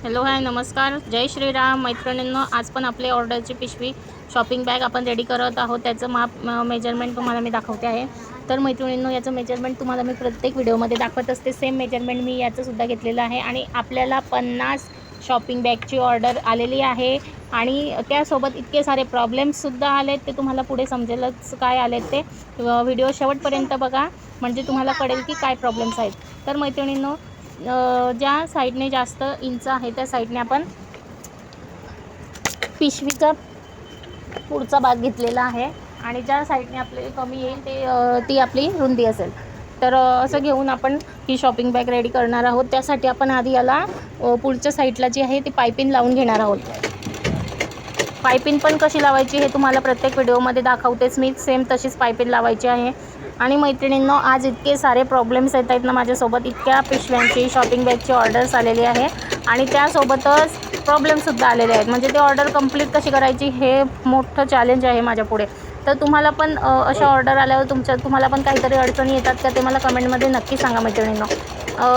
Hello hi नमस्कार, जय श्रीराम मैत्रिणींनो. आज पण आपली ऑर्डरची पिशवी शॉपिंग बॅग आपण रेडी करत आहोत. त्याचं मेजरमेंट तुम्हाला मी दाखवते आहे. तर मैत्रिणींनो, याचं मेजरमेंट तुम्हाला मी प्रत्येक व्हिडिओमध्ये दाखवत असते. सेम मेजरमेंट मी याचंसुद्धा घेतलेलं आहे आणि आपल्याला 50 शॉपिंग बॅगची ऑर्डर आलेली आहे आणि त्यासोबत इतके सारे प्रॉब्लेम्ससुद्धा आलेत. ते तुम्हाला पुढे समजेलच काय आलेत ते. व्हिडिओ शेवटपर्यंत बघा, म्हणजे तुम्हाला कळेल की काय प्रॉब्लेम्स आहेत. तर मैत्रिणींनो, ज्या साईडने जास्त इंच आहे त्या साईडने आपण पिशवीचा पुढचा भाग घेतलेला आहे आणि ज्या साईडने आपले कमी येईल ती आपली रुंदी असेल. तर असं घेऊन आपण ही शॉपिंग बॅग रेडी करणार आहोत. त्यासाठी आपण आधी याला पुढच्या साईडला जी आहे ती पायपिंग लावून घेणार आहोत. पायपिंग पण कशी लावायची हे तुम्हाला प्रत्येक व्हिडिओमध्ये दाखवतेच मी. सेम तशीच पायपिंग लावायची आहे. आणि मैत्रिणींनो, आज इतके सारे प्रॉब्लेम्स येत आहेत ना माझ्यासोबत. इतक्या पिशव्यांची शॉपिंग बॅगची ऑर्डर्स आलेली आहे आणि त्यासोबतच प्रॉब्लेमसुद्धा आलेले आहेत. म्हणजे ते ऑर्डर कंप्लीट कशी करायची हे मोठं चॅलेंज आहे माझ्यापुढे. तर तुम्हाला पण अशा ऑर्डर आल्यावर तुम्हाला पण काहीतरी अडचणी येतात का ते मला कमेंटमध्ये नक्की सांगा मैत्रिणींनो.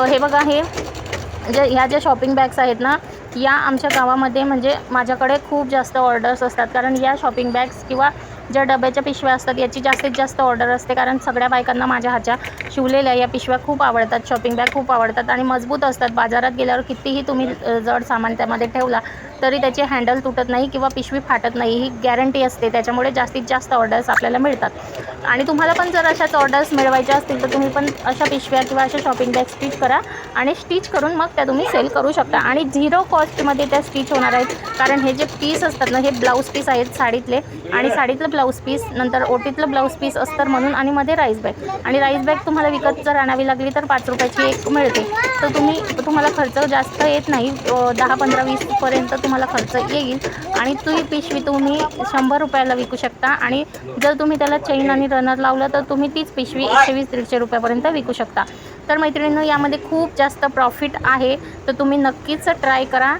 हे बघा, ह्या ज्या शॉपिंग बॅग्स आहेत ना, या आमच्या गावामध्ये म्हणजे माझ्याकडे खूप जास्त ऑर्डर्स असतात. कारण या शॉपिंग बॅग्स किंवा ज्या डब्याच्या पिशव्या असतात याची जास्तीत जास्त ऑर्डर असते. कारण सगळ्या बायकांना माझ्या हातच्या शिवलेल्या या पिशव्या खूप आवडतात. शॉपिंग बॅग खूप आवडतात आणि मजबूत असतात. बाजारात गेल्यावर कितीही तुम्ही जड सामान त्यामध्ये ठेवला तरी त्याचे हँडल तुटत नाही किंवा पिशवी फाटत नाही, ही गॅरंटी असते. त्याच्यामुळे जास्तीत जास्त ऑर्डर्स आपल्याला मिळतात. आणि तुम्हाला पण जर अशाच ऑर्डर्स मिळवायच्या असतील तर तुम्ही पण अशा पिशव्या किंवा अशा शॉपिंग बॅग स्टिच करा आणि स्टिच करून मग त्या तुम्ही सेल करू शकता. आणि 0 कॉस्टमध्ये त्या स्टिच होणार आहेत. कारण हे जे पीस असतात ना, हे ब्लाऊज पीस आहेत साडीतले. आणि साडीतलं ब्लाऊज पीस, नंतर ओटीतलं ब्लाऊज पीस अस्तर म्हणून, आणि मध्ये राईस बॅग. आणि राईस बॅग तुम्हाला विकत जर आणावी लागली तर 5 रुपयाची एक मिळते. तर तुम्हाला खर्च जास्त येत नाही. 10, 15, 20पर्यंत तुम्हाला खर्च येईल. आणि ती पिशवी तुम्ही 100 रुपयाला विकू शकता. आणि जर तुम्ही त्याला चेन आणि रनर लावलं तर तुम्ही तीच पिशवी 120-150 रुपयापर्यंत विकू शकता. तर मैत्रिणींनो, यामध्ये खूप जास्त प्रॉफिट आहे. तर तुम्ही नक्कीच ट्राय करा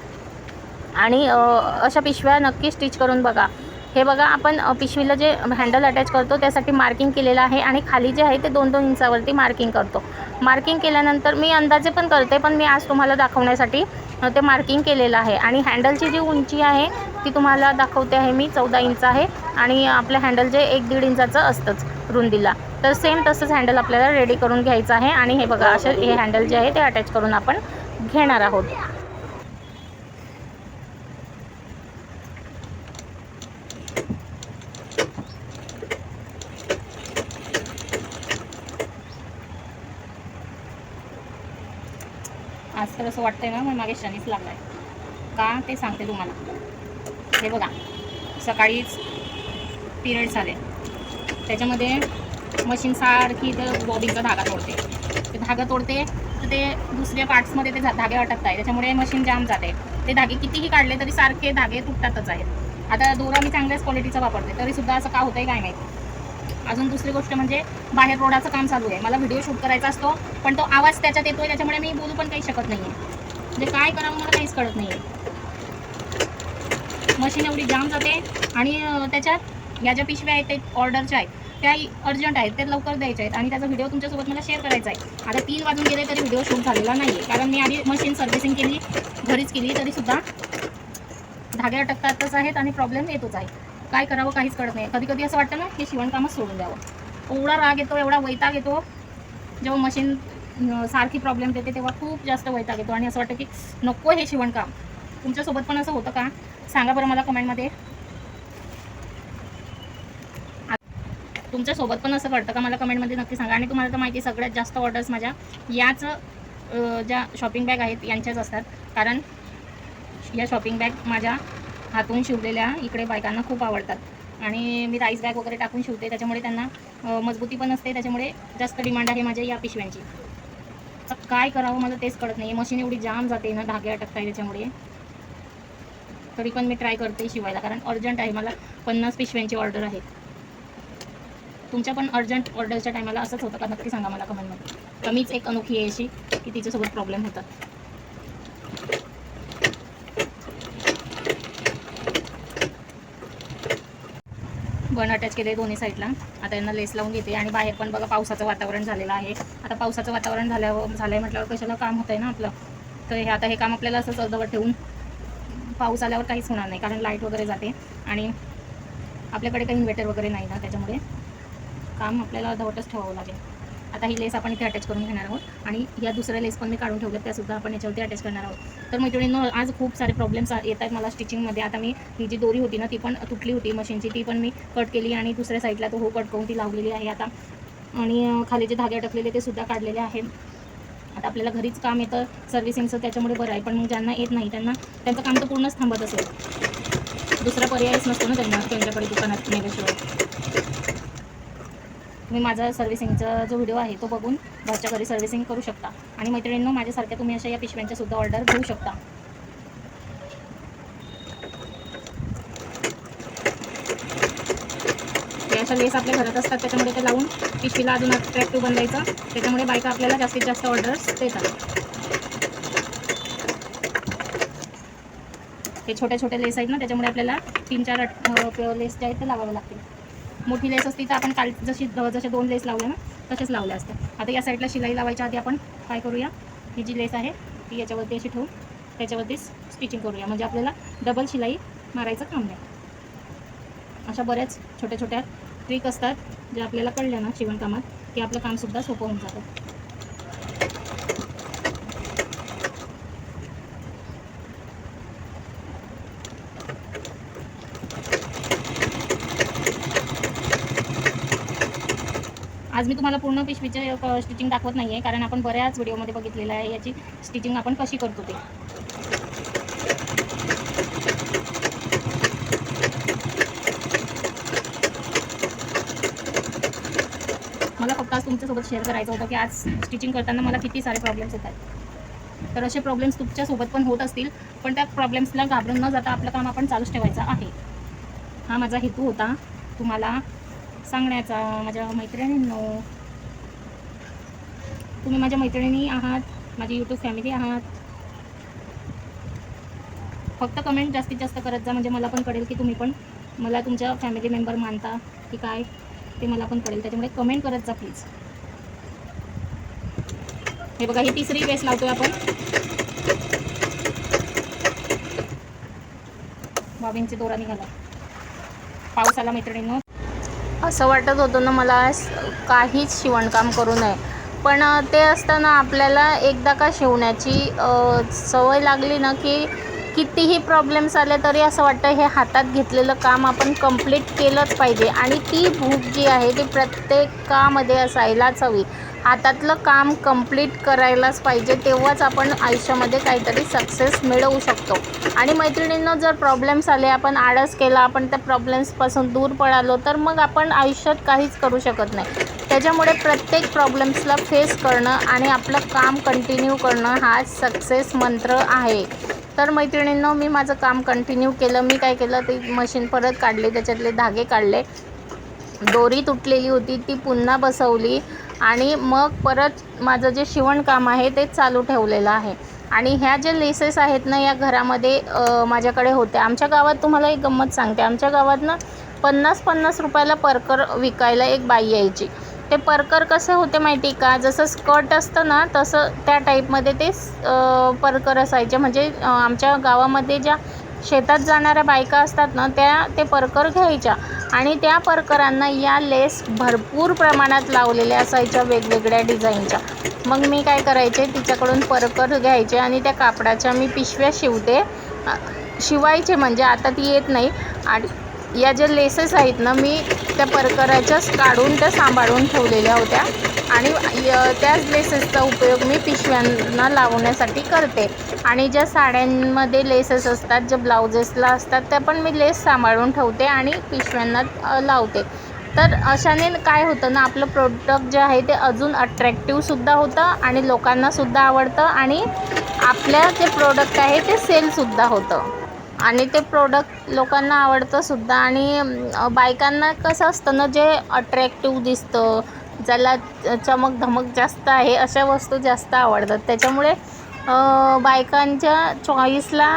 आणि अशा पिशव्या नक्की स्टिच करून बघा. हे बघा, आपण पिशवीला जे हँडल अटॅच करतो त्यासाठी मार्किंग केलेलं आहे आणि खाली जे आहे ते 2-2 इंचावरती मार्किंग करतो. मार्किंग केल्यानंतर मी अंदाजे पण करते, पण मी आज तुम्हाला दाखवण्यासाठी ते मार्किंग केलेलं आहे. आणि हँडलची जी उंची आहे ती तुम्हाला दाखवते आहे मी, 14 इंच आहे. आणि आपलं हँडल जे 1-1.5 इंचाचं असतंच रुंदीला. तर सेम तसंच हँडल आपल्याला रेडी करून घ्यायचं आहे. आणि हे बघा, हे हँडल जे आहे ते अटॅच करून आपण घेणार आहोत. आज तर असं वाटतंय ना, मग मागे शनीच लागलाय का ते सांगते तुम्हाला. हे बघा, सकाळीच पिरियड्स आले, त्याच्यामध्ये मशीन सारखी तर बॉबिनचा धागा तोडते. ते धागा तोडते तर ते दुसऱ्या पार्ट्समध्ये ते धागे अटकत आहे. त्याच्यामुळे मशीन जाम जाते. ते धागे कितीही काढले तरी सारखे धागे तुटतातच आहेत. आता दोरा मी चांगल्याच क्वालिटीचा वापरते तरीसुद्धा असं का होतंय काय माहिती. अजून दुसरी गोष्ट म्हणजे बाहेर रोडाचं काम चालू आहे. मला व्हिडिओ शूट करायचा असतो पण तो आवाज त्याच्यात येतोय, त्याच्यामुळे मी बोलू पण काही शकत नाही आहे. म्हणजे काय करावं मला काहीच कळत नाही आहे. मशीन एवढी जाम जाते. आणि त्याच्यात या ज्या पिशव्या आहेत ते ऑर्डरच्या आहेत, त्या अर्जंट आहेत, ते लवकर द्यायच्या आहेत. आणि त्याचा व्हिडिओ तुमच्यासोबत मला शेअर करायचा आहे. आता 3 वाजून गेले तरी व्हिडिओ शूट झालेला नाही आहे. कारण मी आधी मशीन सर्व्हिसिंग केली, घरीच केली, तरीसुद्धा धागे अटकतातच आहेत आणि प्रॉब्लेम येतोच आहे. काय करावं काहीच कळत नाही. कधी कधी असं वाटतं ना की शिवणकामच सोडून द्यावं. एवढा राग येतो, एवढा वैताग येतो. जेव्हा मशीन सारखी प्रॉब्लेम देते तेव्हा खूप जास्त वैताग येतो आणि असं वाटतं की नको हे शिवणकाम. तुमच्यासोबत पण असं होतं का? सांगा बरं मला कमेंटमध्ये. तुमच्यासोबत पण असं घडतं का? मला कमेंटमध्ये नक्की सांगा. आणि तुम्हाला तर माहिती, सगळ्यात जास्त ऑर्डर्स माझ्या याच ज्या शॉपिंग बॅग आहेत यांच्याच असतात. कारण या शॉपिंग बॅग माझ्या हातून शिवलेल्या इकडे बायकांना खूप आवडतात. आणि मी राईस बॅग वगैरे टाकून शिवते, त्याच्यामुळे त्यांना मजबूती पण असते. त्याच्यामुळे जास्त डिमांड आहे माझ्या या पिशव्यांची. तर काय करावं मला तेच कळत नाही. मशीन एवढी जाम जाते ना, धागे अटकत आहे त्याच्यामुळे. तरी पण मी ट्राय करते शिवायला, कारण अर्जंट आहे. मला 50 पिशव्यांची ऑर्डर आहे. तुमच्या पण अर्जंट ऑर्डरच्या टायमाला असंच होतं का? नक्की सांगा मला कमेंटमध्ये. कमीच एक अनोखी आहे अशी की तिच्यासोबत प्रॉब्लेम होतात. बन अटॅच केले दोन्ही साईडला. आता यांना लेस लावून घेते. आणि बाहेर पण बघा पावसाचं वातावरण झालेलं आहे. आता पावसाचं वातावरण झालंय म्हटल्यावर कशाला काम होतंय ना आपलं. तर हे आता हे काम आपल्याला असंच अर्धवट ठेवून पाऊस आल्यावर काहीच होणार नाही, कारण लाईट वगैरे जाते आणि आपल्याकडे काही इन्व्हर्टर वगैरे नाही ना, त्याच्यामुळे काम आपल्याला अर्धवटच ठेवावं लागेल. आता ही लेस आपण इथे अटॅच करून घेणार आहोत आणि या दुसऱ्या लेस पण मी काढून ठेवल्यात, त्यासुद्धा आपण याच्यावरती अटॅच करणार आहोत. तर मैत्रिणींनो, आज खूप सारे प्रॉब्लेम्स येत आहेत मला स्टिचिंगमध्ये. आता मी ही जी दोरी होती ना, ती पण तुटली होती मशीनची, ती पण मी कट केली आणि दुसऱ्या साईडला तो हो कट करून ती लावलेली आहे आता. आणि खाली जे धागे अटकलेले ते सुद्धा काढलेले आहे. आता आपल्याला घरीच काम येतं सर्व्हिसिंगचं, त्याच्यामुळे बरं आहे. पण मग ज्यांना येत नाही त्यांचं काम तर पूर्णच थांबत असेल, दुसरा पर्यायच नसतो ना त्यांच्याकडे दुकानात नेल्याशिवाय. तुम्ही माझा सर्व्हिसिंगचा जो व्हिडिओ आहे तो बघून घरच्या घरी सर्व्हिसिंग करू शकता. आणि मैत्रिणींनो, माझ्यासारख्या तुम्ही अशा या पिशव्यांच्या सुद्धा ऑर्डर घेऊ शकता. या अशा लेस आपल्या घरात असतात, त्याच्यामुळे ते लावून पिशवीला अजून अट्रॅक्टिव्ह बनवायचं, त्याच्यामुळे बायका आपल्याला जास्तीत जास्त ऑर्डर्स देतात. हे छोटे छोटे लेस आहेत ना, त्याच्यामुळे आपल्याला 3-4 लेस जे आहेत ते लावावे लागतील. मोठी लेस असती तर आपण काल जसे 2 लेस लावल्या ना तसेच लावल्या असत्या. आता या साईडला शिलाई लावायच्या आधी आपण काय करूया, ही जी लेस आहे ती याच्यावरती अशी ठेवून त्याच्यावरतीच स्टिचिंग करूया, म्हणजे आपल्याला डबल शिलाई मारायचं काम नाही. अशा बऱ्याच छोट्या छोट्या ट्रिक असतात ज्या आपल्याला कळल्या ना शिवणकामात, की आपलं कामसुद्धा सोपं होऊन जातं. आज मी तुम्हाला पूर्ण पिशवीचे स्टिचिंग दाखवत नाही आहे, कारण आपण बऱ्याच व्हिडिओमध्ये बघितलेलं आहे याची स्टिचिंग आपण कशी करतो ते. मला फक्त आज तुमच्यासोबत शेअर करायचं होतं की आज स्टिचिंग करताना मला किती सारे प्रॉब्लेम्स येतात. तर असे प्रॉब्लेम्स तुमच्यासोबत पण होत असतील, पण त्या प्रॉब्लेम्सला घाबरून न जाता आपलं काम आपण चालूच ठेवायचं आहे. हा माझा हेतू होता तुम्हाला सांगण्याचा. माझ्या मैत्रिणींनो, तुम्ही माझ्या मैत्रिणी आहात, माझी यूट्यूब फॅमिली आहात. फक्त कमेंट जास्तीत जास्त करत जा, म्हणजे मला पण कळेल की तुम्ही पण मला तुमच्या फॅमिली मेंबर मानता की काय, ते मला पण कळेल. त्याच्यामुळे कमेंट करत जा प्लीज. हे बघा, ही तिसरी लेस लावतोय आपण. बॉबिनची दोरा निघाला, पाऊस आला मैत्रिणींनो. असं वाटत होतं ना मला काहीच शिवणकाम करू नये, पण ते असताना आपल्याला एकदा का शिवण्याची सवय लागली ना, की कितीही प्रॉब्लेम्स आले तरी असं वाटतं हे हातात घेतलेलं काम आपण कंप्लीट केलंच पाहिजे. आणि ती भूक जी आहे ती प्रत्येकामध्ये असायलाच हवी. हातातलं काम कंप्लीट करायलाच पाहिजे, तेव्हाच आपण आयुष्यामध्ये काहीतरी सक्सेस मिळवू शकतो. आणि मैत्रिणींना, जर प्रॉब्लेम्स आले, आपण आळस केला, आपण त्या प्रॉब्लेम्सपासून दूर पळालो, तर मग आपण आयुष्यात काहीच करू शकत नाही. त्याच्यामुळे प्रत्येक प्रॉब्लेम्सला फेस करणं आणि आपलं काम कंटिन्यू करणं हा सक्सेस मंत्र आहे. तर मैत्रिणींनो, मी माझं काम कंटिन्यू केलं. मी काय केलं, ते मशीन परत काढली, त्याच्यातले धागे काढले, दोरी तुटलेली होती ती पुन्हा बसवली आणि मग परत माझं जे शिवणकाम आहे ते चालू ठेवलेलं आहे. आणि ह्या ज्या लेसेस आहेत ना, या घरामध्ये माझ्याकडे होत्या. आमच्या गावात तुम्हाला एक गंमत सांगते, आमच्या गावात ना 50-50 रुपयाला परकर विकायला एक बाई यायची. ते परकर कसे होते माहिती का, जसं स्कर्ट असतं ना तसं त्या टाईपमध्ये ते परकर असायचे. म्हणजे आमच्या गावामध्ये ज्या शेतात जाणाऱ्या बायका असतात ना, त्या ते परकर घ्यायच्या आणि त्या परकरांना या लेस भरपूर प्रमाणात लावलेल्या असायच्या वेगवेगळ्या डिझाईनच्या. मग मी काय करायचे, तिच्याकडून परकर घ्यायचे आणि त्या कापडाच्या मी पिशव्या शिवायचे, म्हणजे आता ती येत नाही. आणि या ज्या लेसेस आहेत ना, मी त्या परकराच्याच काढून त्या सांभाळून ठेवलेल्या होत्या आणि त्याच लेसेसचा उपयोग मी पिशव्यांना लावण्यासाठी करते. आणि ज्या साड्यांमध्ये लेसेस असतात, ज्या ब्लाउजेसला असतात, त्या पण मी लेस सांभाळून ठेवते आणि पिशव्यांना लावते. तर अशाने काय होतं ना, आपलं प्रोडक्ट जे आहे ते अजून अट्रॅक्टिव्हसुद्धा होतं आणि लोकांनासुद्धा आवडतं आणि आपल्या जे प्रोडक्ट आहे ते सेलसुद्धा होतं आणि ते प्रोडक्ट लोकांना आवडतंसुद्धा. आणि बायकांना कसं असतं ना, जे अट्रॅक्टिव्ह दिसतं, ज्याला चमक धमक जास्त आहे, अशा वस्तू जास्त आवडतात. त्याच्यामुळे बायकांच्या चॉईसला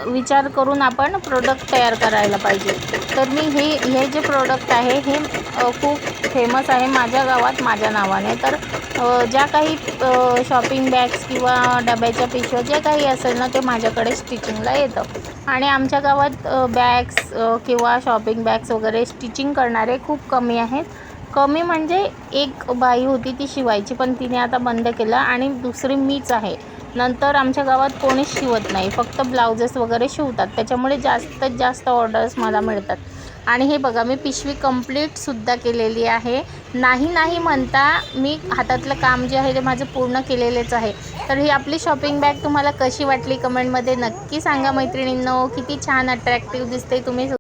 विचार करून आपण प्रोडक्ट तयार करायला पाहिजे. तर मी हे जे प्रोडक्ट आहे हे खूप फेमस आहे माझ्या गावात माझ्या नावाने. तर ज्या काही शॉपिंग बॅग्स किंवा डब्याच्या पिशव्या जे काही असेल ना ते माझ्याकडे स्टिचिंगला येतं. आणि आमच्या गावात बॅग्स किंवा शॉपिंग बॅग्स वगैरे स्टिचिंग करणारे खूप कमी आहेत. कमी म्हणजे एक बाई होती ती शिवायची, पण तिने आता बंद केलं आणि दुसरी मीच आहे. नंतर आमच्या गावात कोणीच शिवत नाही, फक्त ब्लाउजेस वगैरे शिवतात. त्याच्यामुळे जास्तीत जास्त ऑर्डर्स मला मिळतात. आणि हे बघा मी पिशवी कंप्लीटसुद्धा केलेली आहे. नाही म्हणता मी हातातलं काम जे आहे ते माझं पूर्ण केलेलेच आहे. तर ही आपली शॉपिंग बॅग तुम्हाला कशी वाटली कमेंटमध्ये नक्की सांगा मैत्रिणींनो. किती छान अट्रॅक्टिव्ह दिसते, तुम्ही